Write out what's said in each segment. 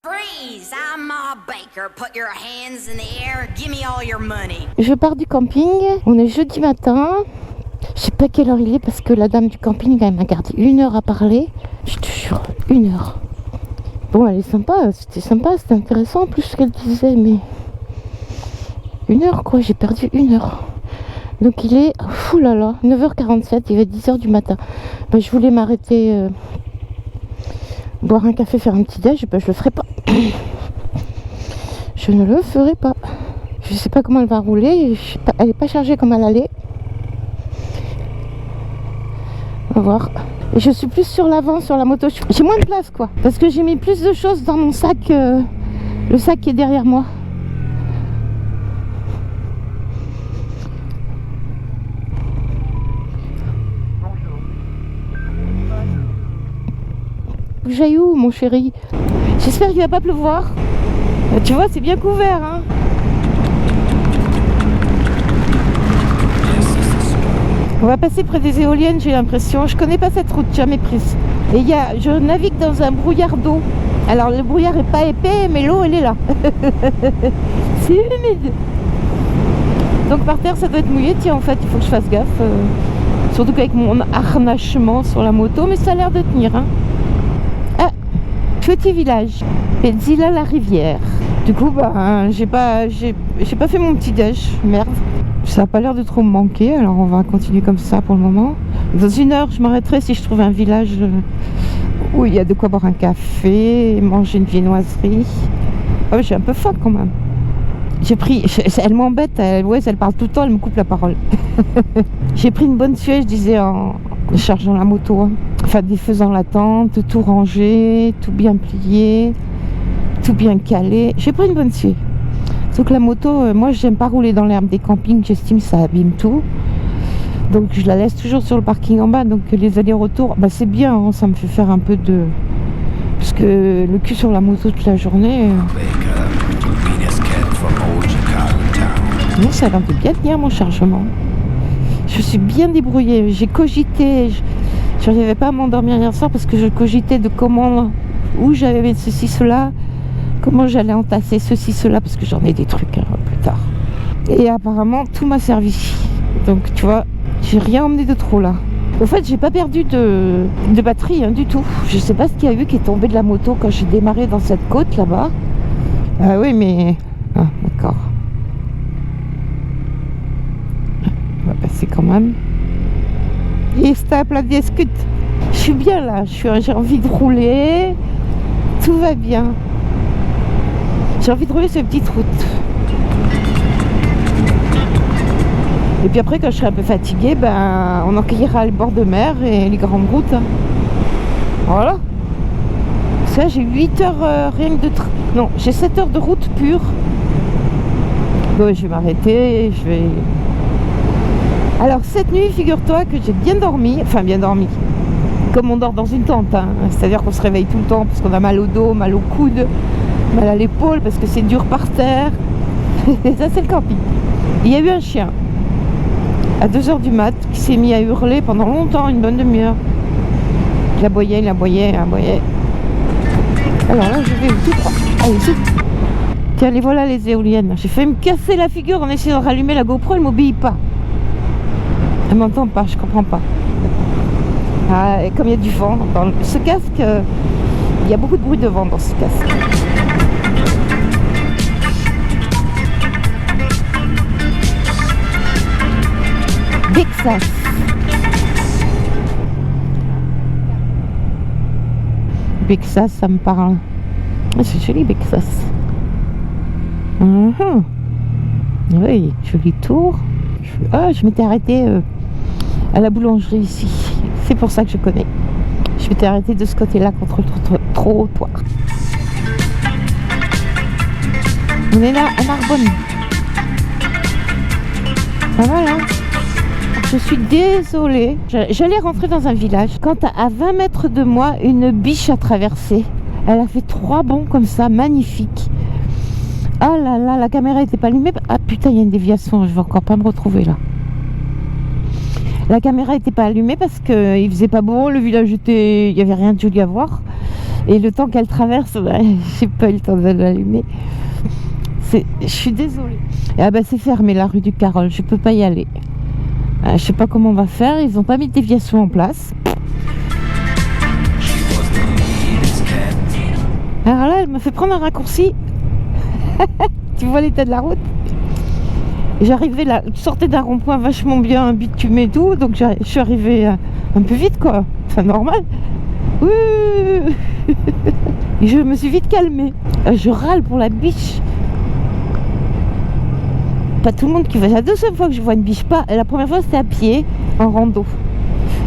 Freeze! I'm Ma Baker. Put your hands in the air. Give me all your money. Je pars du camping. On est jeudi matin. Je sais pas quelle heure il est parce que la dame du camping elle m'a gardé 1 heure à parler. Je te jure, 1 heure. Bon, elle est sympa. C'était intéressant en plus ce qu'elle disait, mais 1 heure quoi. J'ai perdu 1 heure. Donc il est, oulala, 9h47. Il est 10h du matin. Ben, je voulais m'arrêter. Boire un café, faire un petit déj, ben je le ferai pas. Je ne le ferai pas. Je sais pas comment elle va rouler. Elle est pas chargée comme elle allait. On va voir. Et je suis plus sur l'avant, sur la moto. J'ai moins de place quoi. Parce que j'ai mis plus de choses dans mon sac. Le sac qui est derrière moi. J'aille où mon chéri? J'espère qu'il va pas pleuvoir. Tu vois c'est bien couvert hein. On va passer près des éoliennes j'ai l'impression. Je connais pas cette route, jamais prise. Et je navigue dans un brouillard d'eau. Alors le brouillard est pas épais mais l'eau elle est là. C'est humide. Donc par terre ça doit être mouillé. Tiens en fait il faut que je fasse gaffe. Surtout qu'avec mon harnachement sur la moto. Mais ça a l'air de tenir hein. Petit village, Petzilla la rivière. Du coup, bah, j'ai pas fait mon petit déj, merde. Ça a pas l'air de trop me manquer, alors on va continuer comme ça pour le moment. Dans 1 heure, je m'arrêterai si je trouve un village où il y a de quoi boire un café, manger une viennoiserie. Ah, j'ai un peu faim quand même. Elle m'embête, elle parle tout le temps, elle me coupe la parole. J'ai pris une bonne suée, je disais, en chargeant la moto. Hein. Enfin, défaisant la tente, tout rangé, tout bien plié, tout bien calé. J'ai pris une bonne suée. Sauf que la moto, moi, j'aime pas rouler dans l'herbe des campings, j'estime que ça abîme tout. Donc, je la laisse toujours sur le parking en bas. Donc, les allers-retours, bah, c'est bien, hein, ça me fait faire un peu de... Parce que le cul sur la moto toute la journée... Non, ça a l'air de bien tenir mon chargement. Je suis bien débrouillée. J'ai cogité. Je n'arrivais pas à m'endormir hier soir parce que je cogitais de comment, où j'allais mettre ceci, cela, comment j'allais entasser ceci, cela, parce que j'en ai des trucs hein, plus tard. Et apparemment, tout m'a servi. Donc, tu vois, j'ai rien emmené de trop là. En fait, j'ai pas perdu de batterie hein, du tout. Je sais pas ce qu'il y a eu qui est tombé de la moto quand j'ai démarré dans cette côte là-bas. Ah oui, mais... Ah, d'accord. On va passer quand même. Et stop la discute. Je suis bien là, j'ai envie de rouler. Tout va bien. J'ai envie de rouler sur une petite route. Et puis après, quand je serai un peu fatiguée, ben, on encueillera le bord de mer et les grandes routes. Hein. Voilà. Ça, j'ai 8 heures rien que de... Non, j'ai 7 heures de route pure. Bon, je vais m'arrêter, je vais... Alors cette nuit, figure-toi que j'ai bien dormi, enfin bien dormi, comme on dort dans une tente, hein. C'est-à-dire qu'on se réveille tout le temps parce qu'on a mal au dos, mal au coude, mal à l'épaule parce que c'est dur par terre. Et ça c'est le camping. Il y a eu un chien à 2h du mat qui s'est mis à hurler pendant longtemps, une bonne demi-heure. Il aboyait. Alors là je vais tout droit. Allez, tout. Tiens, les voilà les éoliennes. J'ai failli me casser la figure en essayant de rallumer la GoPro, elle m'obéit pas. Elle m'entend pas, je comprends pas. Ah, et comme il y a du vent dans ce casque, il y a beaucoup de bruit de vent dans ce casque. Bexas. Bexas, ça me parle. Ah, c'est joli Bexas. Oui, joli tour. Je m'étais arrêtée à la boulangerie ici. C'est pour ça que je connais. Je m'étais arrêtée de ce côté-là contre le trottoir. On est là à Narbonne. Voilà. Je suis désolée. J'allais rentrer dans un village. Quand à 20 mètres de moi, une biche a traversé. Elle a fait 3 bonds comme ça, magnifique. Ah là là, la caméra n'était pas allumée. Ah putain, il y a une déviation, je vais encore pas me retrouver là. La caméra n'était pas allumée parce qu'il faisait pas beau, le village était... Il n'y avait rien de joli à voir. Et le temps qu'elle traverse, j'ai pas eu le temps de l'allumer. Je suis désolée. Et ah bah c'est fermé la rue du Carol, je peux pas y aller. Je sais pas comment on va faire, ils ont pas mis de déviation en place. Alors là, elle me fait prendre un raccourci. Tu vois l'état de la route? J'arrivais là, je sortais d'un rond-point vachement bien bitumé et tout, donc je suis arrivée un peu vite quoi, c'est normal. Et je me suis vite calmée. Je râle pour la biche. Pas tout le monde qui va. C'est la deuxième fois que je vois une biche. Pas. La première fois c'était à pied, en rando.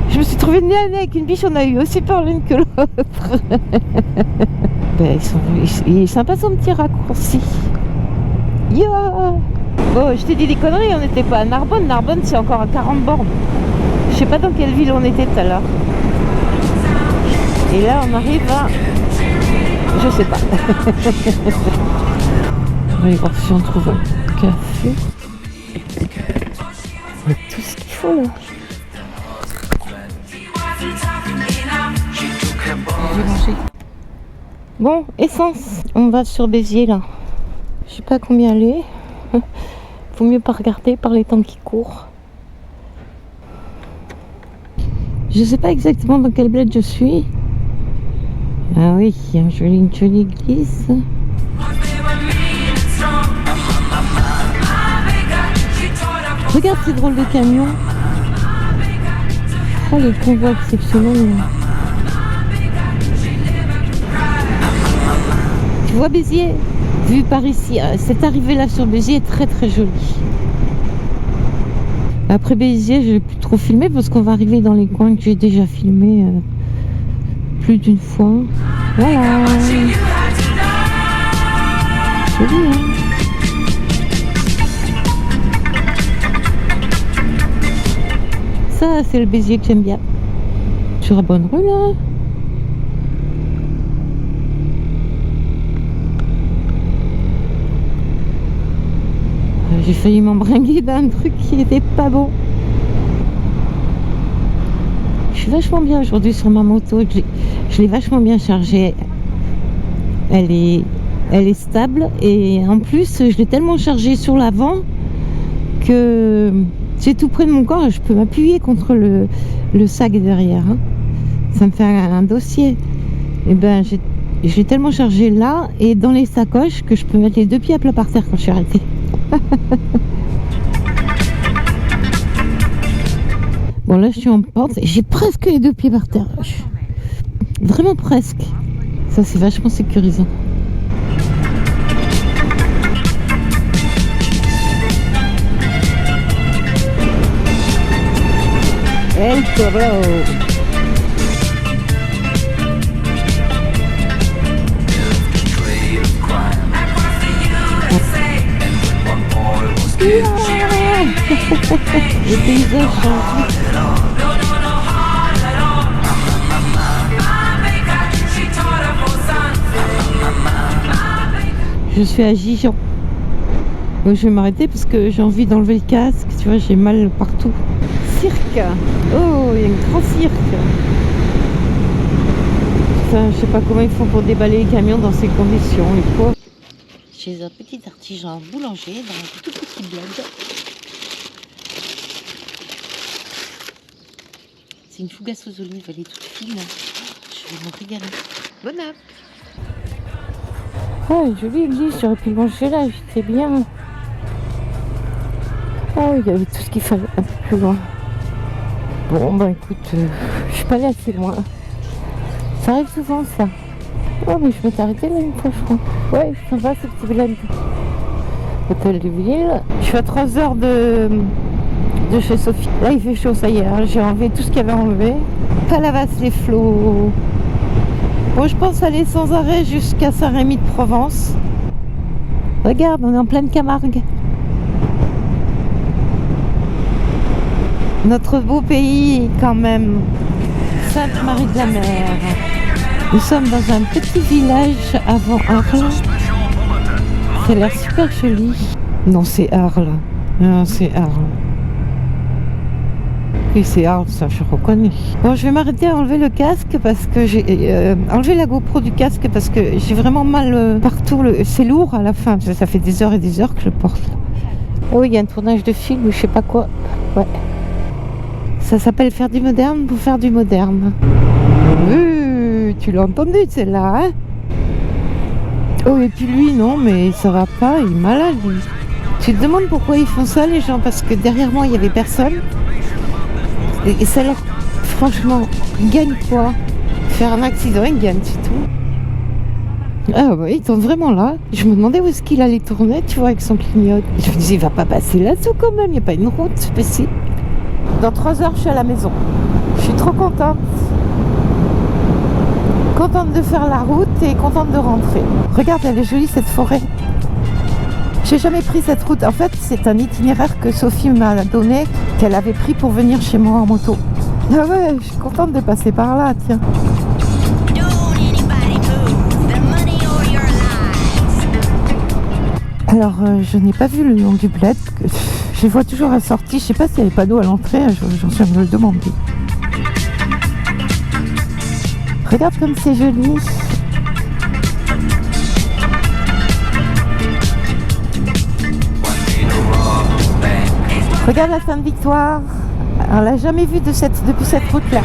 Je me suis trouvée nez à nez avec une biche, on a eu aussi peur l'une que l'autre. Ben, il est sympa son petit raccourci. Oh, je t'ai dit des conneries, on n'était pas à Narbonne. Narbonne c'est encore à 40 bornes. Je sais pas dans quelle ville on était tout à l'heure. Et là on arrive à... Je sais pas. On va aller voir si on trouve un café. On a tout ce qu'il faut là. Je vais manger. Bon, essence. On va sur Béziers là. Je sais pas combien aller. Faut mieux pas regarder par les temps qui courent. Je sais pas exactement dans quel bled je suis. Ah oui, il y a une jolie église. Regarde ces drôles de camions. Oh, les convois exceptionnels. Tu vois Béziers? Vu par ici, cette arrivée là sur Béziers est très très jolie. Après Béziers, je vais plus trop filmer parce qu'on va arriver dans les coins que j'ai déjà filmé plus d'une fois. Voilà. Joli, hein? Ça, c'est le Béziers que j'aime bien. Sur la bonne rue là. J'ai failli m'embringuer d'un truc qui n'était pas bon. Je suis vachement bien aujourd'hui sur ma moto. Je l'ai vachement bien chargée. Elle est stable et en plus je l'ai tellement chargée sur l'avant que c'est tout près de mon corps et je peux m'appuyer contre le sac derrière. Hein. Ça me fait un dossier. Et ben j'ai tellement chargé là et dans les sacoches que je peux mettre les deux pieds à plat par terre quand je suis arrêtée. Bon là je suis en pente et j'ai presque les deux pieds par terre. Vraiment presque. Ça c'est vachement sécurisant. El Toro. Les paysages changent. Je suis à Gijon. Donc, je vais m'arrêter parce que j'ai envie d'enlever le casque. Tu vois, j'ai mal partout. Cirque. Oh, il y a un grand cirque. Putain, je sais pas comment ils font pour déballer les camions dans ces conditions, les pauvres. Chez un petit artisan boulanger dans un tout petit bled. C'est une fougasse aux olives, elle est toute fine. Je vais me régaler. Bonne app. Oh, jolie église, j'aurais pu le manger là, j'étais bien. Oh, il y avait tout ce qu'il fallait un peu plus loin. Bon, bah écoute, je suis pas allée assez loin. Ça arrive souvent ça. Oh, mais je m'étais arrêtée là une fois, je crois. Ouais, c'est sympa ce petit bled. Hôtel de ville. Je suis à 3 heures de chez Sophie. Là, il fait chaud, ça y est. Hein. J'ai enlevé tout ce qu'il y avait enlevé. Palavas-les-Flots. Bon, je pense aller sans arrêt jusqu'à Saint-Rémy de Provence. Regarde, on est en pleine Camargue. Notre beau pays, quand même. Sainte-Marie-de-la-Mer. Nous sommes dans un petit village avant Arles. Ça a l'air super joli. Non, c'est Arles. Non, c'est Arles. Oui, c'est hard, ça, je reconnais. Bon, je vais m'arrêter à enlever le casque parce que j'ai enlevé la GoPro du casque parce que j'ai vraiment mal partout. C'est lourd à la fin, ça fait des heures et des heures que je porte. Oh, il y a un tournage de film ou je sais pas quoi. Ouais. Ça s'appelle faire du moderne pour faire du moderne. Tu l'as entendu celle-là, hein? Oh, et puis lui, non, mais ça va pas, il est malade, lui. Tu te demandes pourquoi ils font ça, les gens, parce que derrière moi, il y avait personne. Et ça leur... Franchement, ils gagnent quoi? Faire un accident, ils gagnent, c'est tout. Ah ouais, ils sont vraiment là. Je me demandais où est-ce qu'il allait tourner, tu vois, avec son clignote. Je me disais, il va pas passer là-dessous quand même, il n'y a pas une route spéciale. Dans 3 heures, je suis à la maison. Je suis trop contente. Contente de faire la route et contente de rentrer. Regarde, elle est jolie cette forêt. J'ai jamais pris cette route. En fait, c'est un itinéraire que Sophie m'a donné, qu'elle avait pris pour venir chez moi en moto. Ah ouais, je suis contente de passer par là, tiens. Alors, je n'ai pas vu le nom du bled. Je les vois toujours à la sortie. Je sais pas s'il y a les panneaux à l'entrée. J'en suis à me le demander. Regarde comme c'est joli. Regarde la Sainte-Victoire. On l'a jamais vue depuis cette route-là.